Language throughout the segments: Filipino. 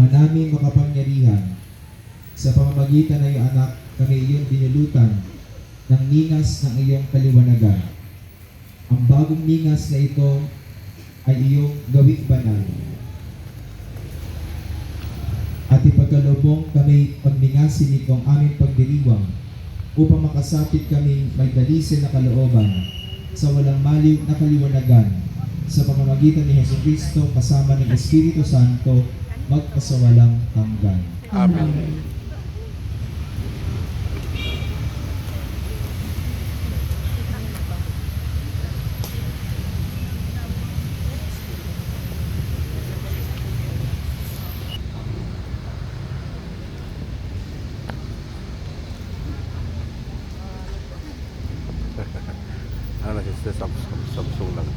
Ama namin makapangyarihan, sa pamamagitan ng iyong anak, kami iyong dinulutan ng ningas ng iyong kaliwanagan. Ang bagong ningas na ito ay iyong gawing banal. At ipagkalubong kami pagningasin nitong aming pagdiriwang upang makasapit kami may dalisin na kalooban sa walang maliw na kaliwanagan sa pamamagitan ni Jesucristo kasama ng Espiritu Santo magpasawalang hanggan. Amen. Ano siya sa Samsung lang.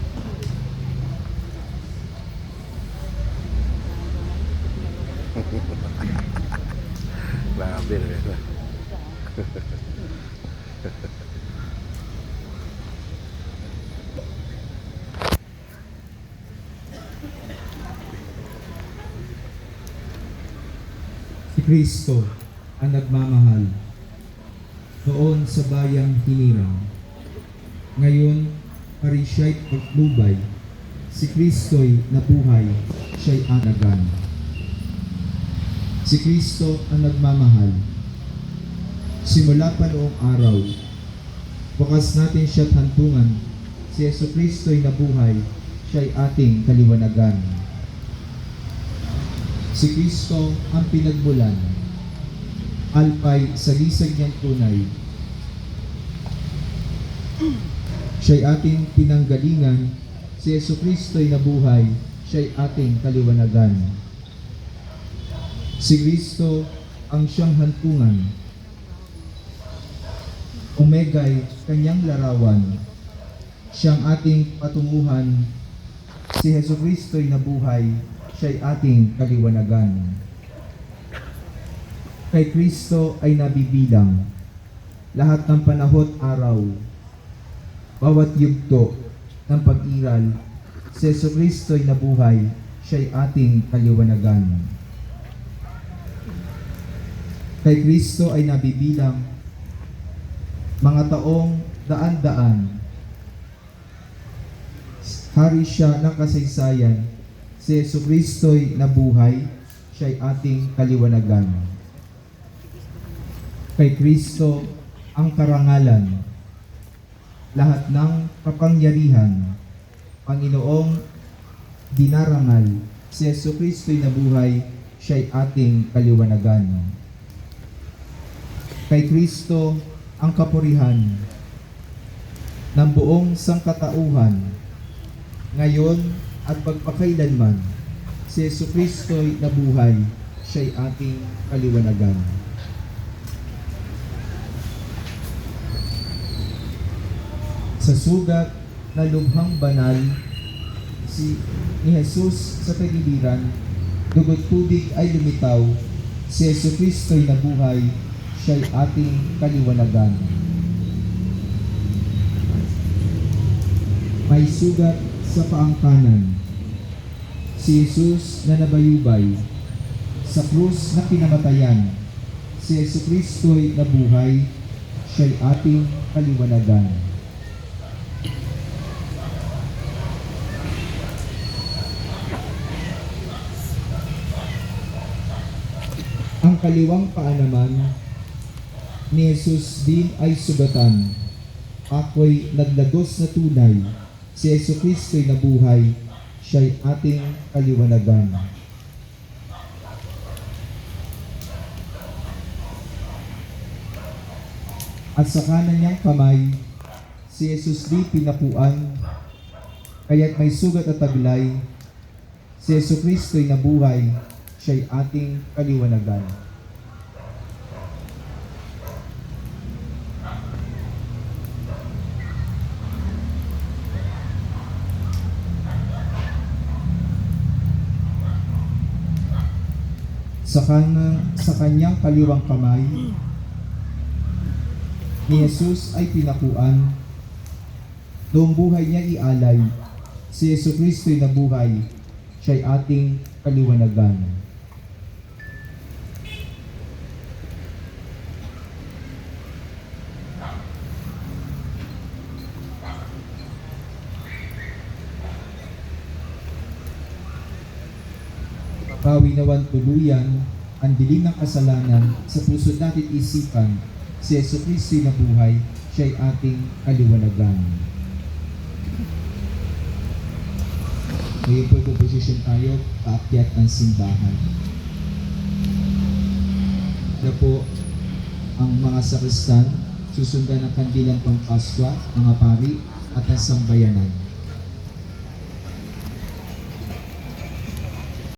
Grabe na. Si Kristo ang nagmamahal noon sa bayang hinirang. Ngayon, pari siya'y paglubay. Si Kristo'y nabuhay, siya'y anagan. Si Kristo ang nagmamahal. Simula pa noong araw, wakas natin siya't hantungan. Si Yesu Kristo'y nabuhay, siya'y ating kaliwanagan. Si Kristo ang pinagmulan, alpay sa lisag niyang tunay. Siya'y ating pinanggalingan, si Yesu Kristo'y nabuhay, siya'y ating kaliwanagan. Si Kristo ang siyang hantungan, Omega'y kanyang larawan, siyang ating patunguhan, si Yesu Kristo'y nabuhay, siya'y ating kaliwanagan. Kay Kristo ay nabibilang lahat ng panahon araw, bawat yugto ng pag-iral, si Yesu Kristo'y nabuhay, siya'y ating kaliwanagan. Kay Kristo ay nabibilang mga taong daan-daan. Hari siya ng kasaysayan, si Yesu Kristo'y nabuhay, siya'y ating kaliwanagan. Kay Kristo ang karangalan, lahat ng kapangyarihan, Panginoong dinarangal, si Yesu Kristo'y nabuhay, siya'y ating kaliwanagan. Kay Kristo ang kapurihan ng buong sangkatauhan, ngayon at pagpakailanman, si Yesu Kristo'y nabuhay, siya'y ating kaliwanagan. Sa sugat na lubhang banal, ni Jesus sa tagiliran, dugo't tubig ay lumitaw, si Yesu Kristo'y nabuhay, siya'y ating kaliwanagan. May sugat sa paang kanan, si Jesus na nabayubay, sa krus na pinamatayan, si Yesu Kristo'y nabuhay, siya'y ating kaliwanagan. Ang kaliwang paa naman ni Jesus din ay sugatan. Ako'y naglagos na tunay, si Yesu Kristo'y nabuhay, siya'y ating kaliwanagan. At sa kanan niyang kamay, si Jesus di pinakuan, kaya't may sugat at taglay, si Yesu Kristo'y nabuhay, siya'y ating kaliwanagan. Sa kanyang kaliwang kamay, ni Jesus ay pinakuan. Noong buhay niya ialay, si Yesu Kristo'y nabuhay, siya'y ating kaliwanagan. Bawi nawan tuluyan ang dilim ng kasalanan sa puso natin isipan, si Jesucristo'y nabuhay, siya'y ating kaliwanagan. Ngayon po posisyon tayo, paakyat ang simbahan. Na po ang mga sakristan, susundan ng kandilang pangpaswa, mga pari at ang sambayanan.